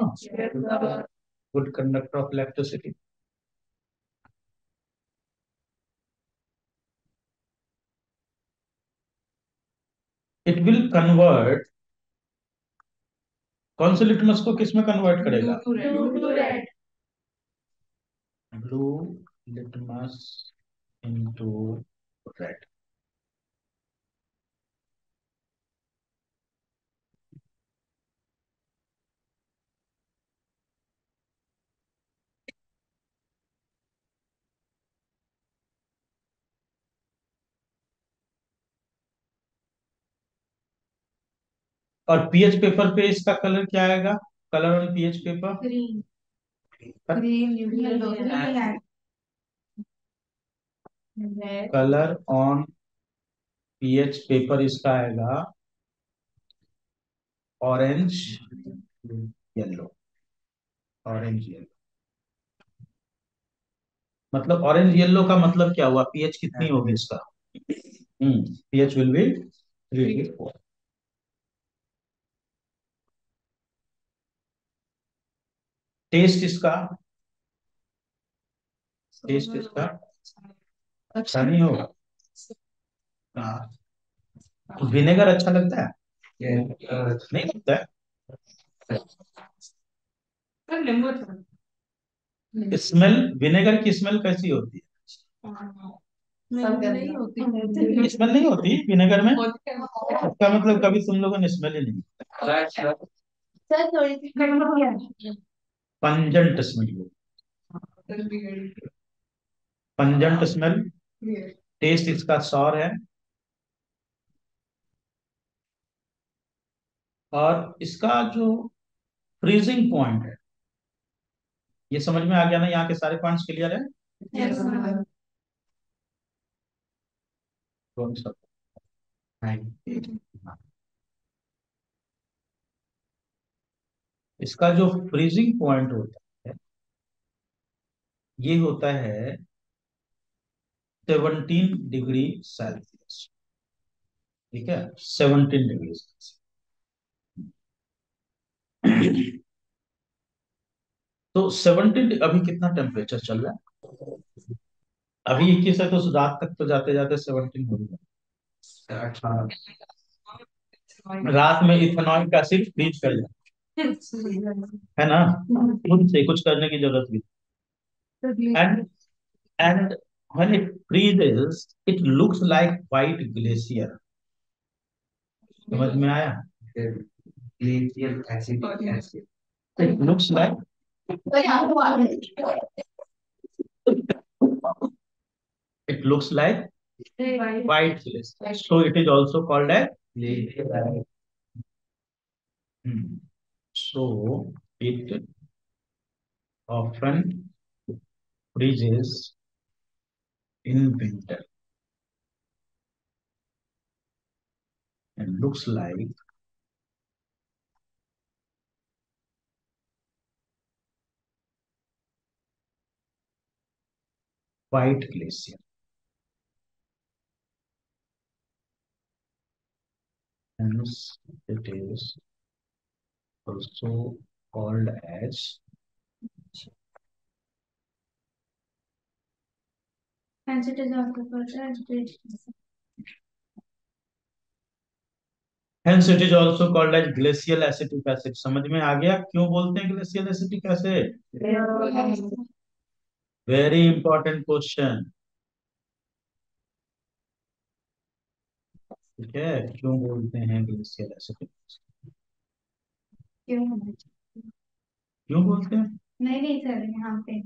good conductor of electricity. It will convert, कौन से लिटमस को किस में कन्वर्ट करेगा, ब्लू लिटमस इनटू रेड। और पीएच पेपर पे इसका कलर क्या आएगा? Colour on pH paper green, green yellow, colour on pH paper इसका आएगा ऑरेंज येलो। ऑरेंज येलो मतलब ऑरेंज येलो का मतलब क्या हुआ? पीएच कितनी होगी इसका? PH will be 3 4। टेस्ट इसका, टेस्ट इसका अच्छा नहीं होगा। हाँ, विनेगर अच्छा लगता है? नहीं लगता है। स्मेल, विनेगर की स्मेल कैसी होती नहीं होती, है? स्मेल नहीं होती विनेगर में? इसका मतलब कभी तुम लोगों ने स्मेल ही नहीं। सर थोड़ी सी pungent smell, pungent smell. Taste इसका सॉर है। और इसका जो फ्रीजिंग पॉइंट है, ये समझ में आ गया ना? यहाँ के सारे पॉइंट्स क्लियर है? कौन सा? इसका जो फ्रीजिंग पॉइंट होता है ये होता है 17 डिग्री सेल्सियस। ठीक है, 17 डिग्री। तो 17, अभी कितना टेम्परेचर चल रहा है? अभी 21 है, तो रात तक तो जाते जाते 17 हो गया। रात में इथेनॉल का सिर्फ फ्रीज कर जाए, है ना? खुद से कुछ करने की जरूरत भी। And when it freezes it looks like white glacier। समझ में आया? Glacier acid, it looks like it looks like white glacier, so it is also called as glacier. So it often freezes in winter and looks like white glacier. Hence it is also called as hence it is also called as bridge. Hence it is also called as glacial acetic acid। समझ में आ गया क्यों बोलते हैं glacial acetic acid? Very important question. ठीक है, क्यों बोलते हैं ग्लेशियल एसिडिक? क्यों क्यों बोलते हैं? नहीं नहीं सर यहाँ पे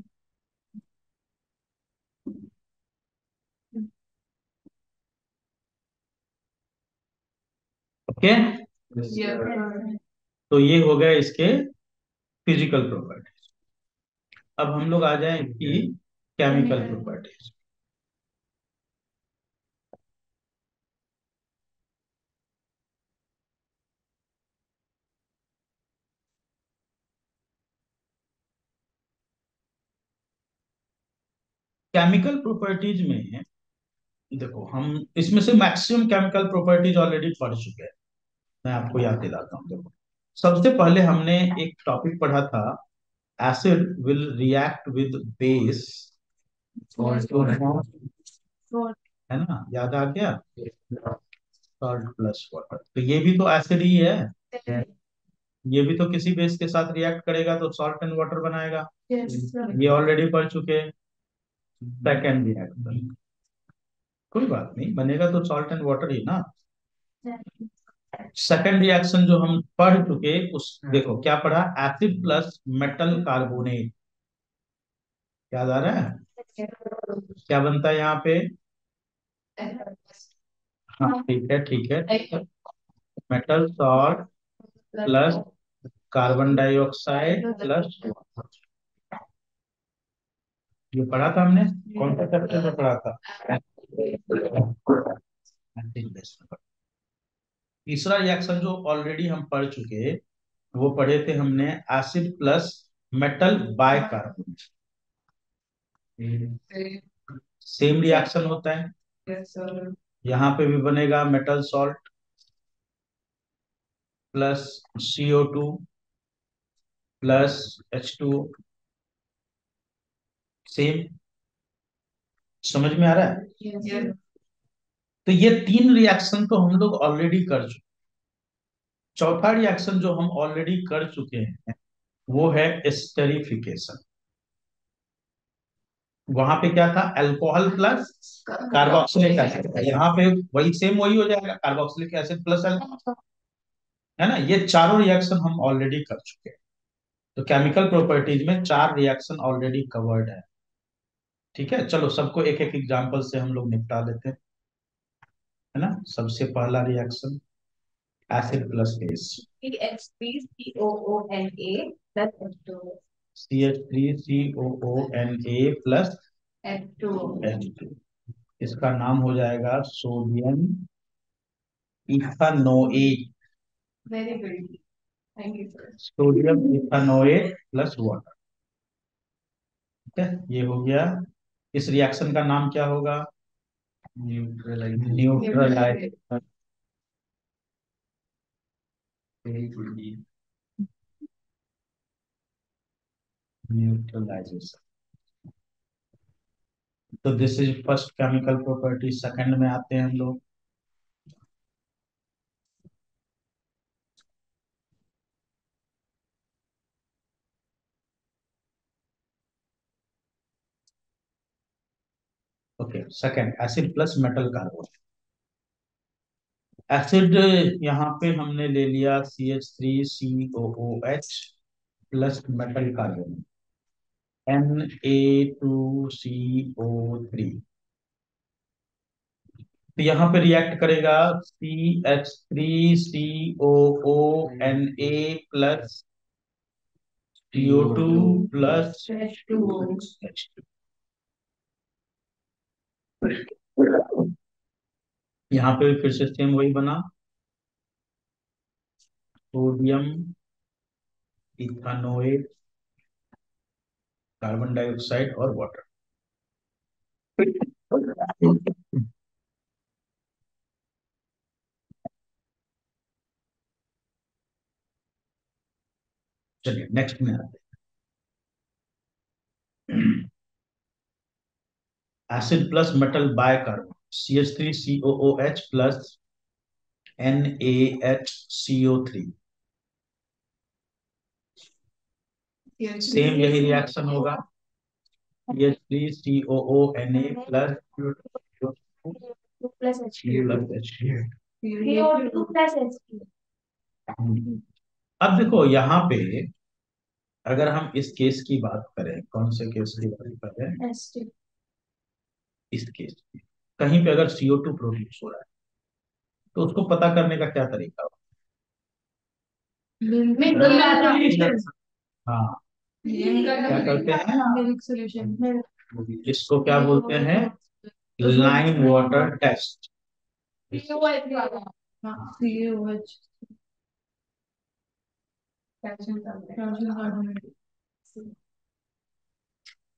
ओके, तो ये हो गया इसके फिजिकल प्रॉपर्टीज। अब हम लोग आ जाए इसकी केमिकल प्रॉपर्टीज। केमिकल प्रॉपर्टीज में देखो, हम इसमें से मैक्सिमम केमिकल प्रॉपर्टीज ऑलरेडी पढ़ चुके हैं। मैं आपको याद दिलाता हूँ। देखो, सबसे पहले हमने एक टॉपिक पढ़ा था, acid will react with base, है ना? याद आ गया? सॉल्ट प्लस वाटर, तो ये भी तो एसिड ही है। ये भी तो किसी बेस के साथ रिएक्ट करेगा तो सॉल्ट एंड वाटर बनाएगा। ये ऑलरेडी पढ़ चुके हैं। सेकेंड रिएक्शन, कोई बात नहीं, बनेगा तो सॉल्ट एंड वाटर ही ना। सेकेंड रिएक्शन जो हम पढ़ चुके, उस देखो क्या पढ़ा, एसिड प्लस मेटल कार्बोनेट, याद आ रहा है? क्या बनता है यहाँ पे? हाँ ठीक है ठीक है, metal salt plus carbon dioxide plus, ये पढ़ा था हमने, कौन सा चैप्टर में पढ़ा था? Acid base में। तीसरा रिएक्शन जो ऑलरेडी हम पढ़ चुके, वो पढ़े थे हमने, acid plus metal bicarbonate. Same reaction होता है, यहाँ पे भी बनेगा metal salt plus CO2 plus H2O। Same, समझ में आ रहा है? तो ये तीन रिएक्शन तो हम लोग ऑलरेडी कर चुके। चौथा रिएक्शन जो हम ऑलरेडी कर चुके हैं वो है एस्टरिफिकेशन। वहां पे क्या था, अल्कोहल प्लस कार्बोक्सिलिक एसिड, यहाँ पे वही सेम वही हो जाएगा, कार्बोक्सिलिक एसिड प्लस अल्कोहल, है ना। ये चारों रिएक्शन हम ऑलरेडी कर चुके हैं। तो केमिकल प्रॉपर्टीज में चार रिएक्शन ऑलरेडी कवर्ड है। ठीक है, चलो सबको एक एक एग्जांपल से हम लोग निपटा लेते हैं, है ना। सबसे पहला reaction acid plus base, CH3COONA plus H2O। CH3COONA plus H2O। H2। इसका नाम हो जाएगा sodium ethanoate. Very good, thank you sir. Sodium ethanoate plus water. ठीक है, ये हो गया। इस रिएक्शन का नाम क्या होगा? न्यूट्रलाइजेशन। न्यूट्रलाइजेशन। तो this is first chemical property. Second में आते हैं हम लोग, okay second, acid plus metal carbonate. Acid यहाँ पे हमने ले लिया CH3COOH plus metal carbonate Na2CO3। तो यहाँ पे रिएक्ट करेगा CH3COONA plus CO2 plus H2O। यहाँ पे फिर से सेम वही बना, सोडियम इथानोएट, कार्बन डाइऑक्साइड और वाटर। चलिए नेक्स्ट में आते हैं, acid plus metal bicarbonate, CH3COOH plus NaHCO3। Same यही रिएक्शन होगा, CH3COONA plus CO2 plus H2O। H2। CO2 plus H2O। अब देखो यहाँ पे, अगर हम इस केस की बात करें, कौन से केस की बात कर रहे हैं? H2। इस केस में कहीं पे अगर CO2 प्रोड्यूस हो रहा है तो उसको पता करने का क्या तरीका होगा? हाँ, क्या करते हैं, मिल्क सॉल्यूशन। इसको क्या बोलते हैं, लाइम वाटर टेस्ट। COH।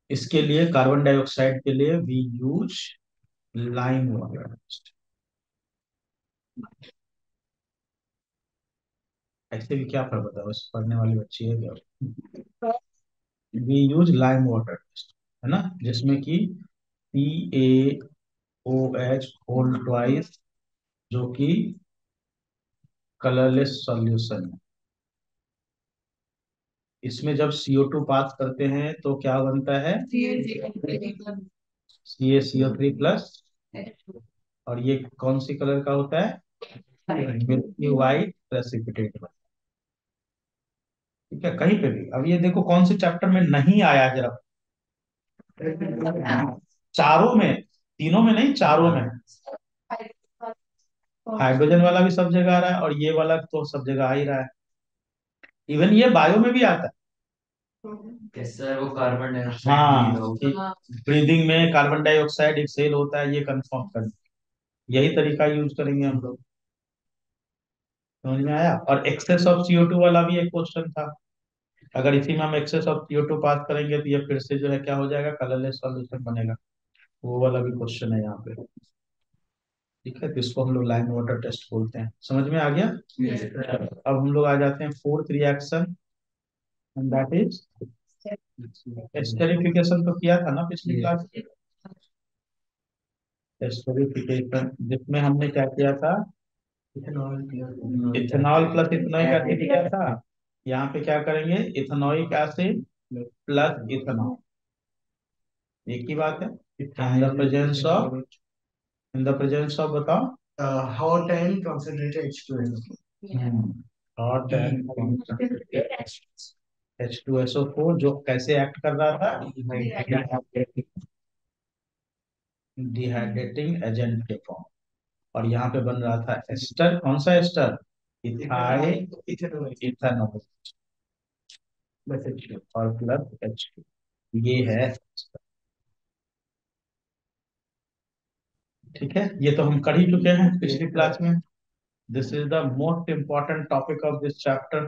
इसके लिए कार्बन डाइऑक्साइड के लिए we use lime water test. ऐसे भी क्या फर्क होता है, बस पढ़ने वाली बच्ची है क्या? We use lime water test, है ना, जिसमें कि PaOH होल ट्वाइस, जो कि कलरलेस सॉल्यूशन है। इसमें जब CO2 पास करते हैं तो क्या बनता है, CaCO3 प्लस, और ये कौन सी कलर का होता है, मिल्की वाइट प्रेसिपिटेट। ठीक है, कहीं पे भी अब ये देखो कौन से चैप्टर में नहीं आया जरा, चारों में, तीनों में नहीं, चारों में। हाइड्रोजन वाला भी सब जगह आ रहा है और ये वाला तो सब जगह आ ही रहा है। इवन ये बायो में भी आता है। सर वो कार्बन डाइऑक्साइड हाँ, ब्रीदिंग में कार्बन डाइऑक्साइड एक्सेल होता है, ये कंफर्म कर, यही तरीका यूज करेंगे हम लोग। समझ में आया। और एक्सेस ऑफ CO2 वाला भी एक क्वेश्चन था, अगर इसी में हम एक्सेस ऑफ CO2 पास करेंगे तो ये फिर से जो है क्या हो जाएगा, कलरलेस सॉल्यूशन बनेगा। वो वाला भी क्वेश्चन है यहाँ पे। ठीक है, तो इसको हम लोग लाइन वाटर टेस्ट बोलते हैं। समझ में आ गया। अब हम लोग आ जाते हैं fourth reaction, and that is esterification. तो किया था ना पिछली क्लास, एस्टेरिफिकेशन, जिसमें हमने क्या किया था, इथेनॉल प्लस इथेनॉइक एसिड किया था। यहाँ पे क्या करेंगे, इथेनॉइक एसिड प्लस इथेनॉल, एक ही बात है। In the presence of, in the presence of, बताओ, hot and concentrated H2SO। Hot and H2SO4 जो कैसे एक्ट कर रहा था, डिहाइड्रेटिंग एजेंट के फॉर्म। और यहाँ पे बन रहा था एस्टर, कौन सा एस्टर, इथाइल इथेनॉल और प्लस H2, ये है। ठीक है, ये तो हम कर ही चुके हैं पिछली क्लास में। This is the most important topic of this chapter.